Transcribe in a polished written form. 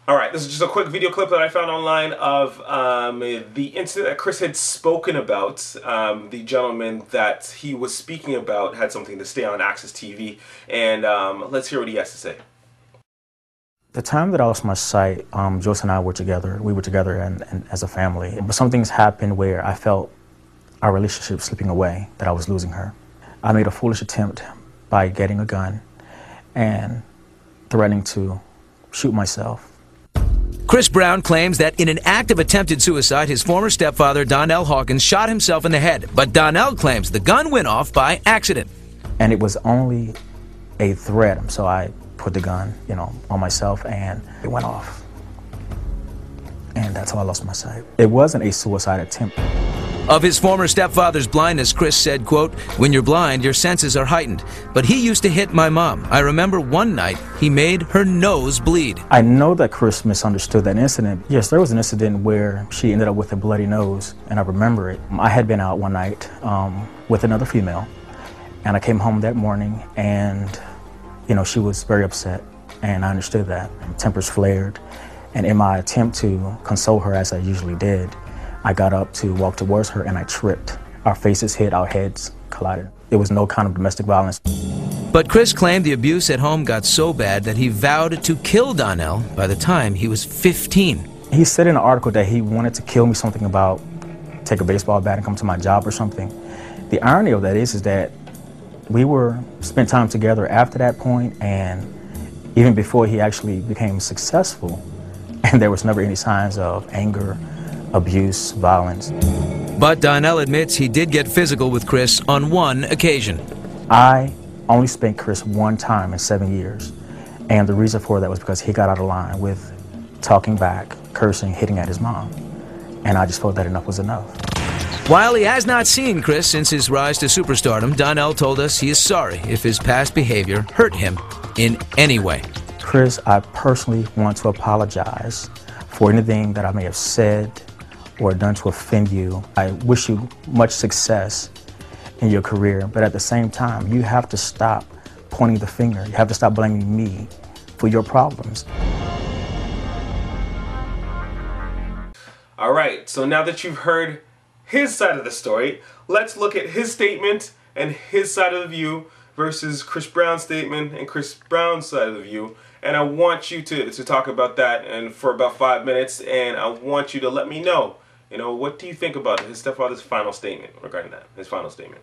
All right, this is just a quick video clip that I found online of the incident that Chris had spoken about. The gentleman that he was speaking about had something to stay on Access TV, and let's hear what he has to say. The time that I lost my sight, Joyce and I were together. We were together and as a family. But some things happened where I felt our relationship slipping away, that I was losing her. I made a foolish attempt by getting a gun and threatening to shoot myself. Chris Brown claims that in an act of attempted suicide, his former stepfather, Donnell Hawkins, shot himself in the head. But Donnell claims the gun went off by accident. And it was only a threat, so I put the gun, on myself, and it went off. And that's how I lost my sight. It wasn't a suicide attempt. Of his former stepfather's blindness, Chris said, quote, "When you're blind, your senses are heightened. But he used to hit my mom. I remember one night he made her nose bleed." I know that Chris misunderstood that incident. Yes, there was an incident where she ended up with a bloody nose, and I remember it. I had been out one night with another female, and I came home that morning, and she was very upset, and I understood that. Tempers flared, and in my attempt to console her, as I usually did, I got up to walk towards her and I tripped. Our faces hit, our heads collided. There was no kind of domestic violence. But Chris claimed the abuse at home got so bad that he vowed to kill Donnell by the time he was 15. He said in an article that he wanted to kill me, something about take a baseball bat and come to my job or something. The irony of that is that we spent time together after that point, and even before he actually became successful, and there was never any signs of anger, abuse, violence. But Donnell admits he did get physical with Chris on one occasion. I only spanked Chris one time in 7 years, and the reason for that was because he got out of line with talking back, cursing, hitting at his mom, and I just felt that enough was enough. While he has not seen Chris since his rise to superstardom, Donnell told us he is sorry if his past behavior hurt him in any way. Chris, I personally want to apologize for anything that I may have said or done to offend you. I wish you much success in your career, but at the same time, you have to stop pointing the finger. You have to stop blaming me for your problems. All right, so now that you've heard his side of the story, let's look at his statement and his side of the view versus Chris Brown's statement and Chris Brown's side of the view. And I want you to talk about that and for about 5 minutes, and I want you to let me know, what do you think about his stepfather's final statement regarding that, his final statement.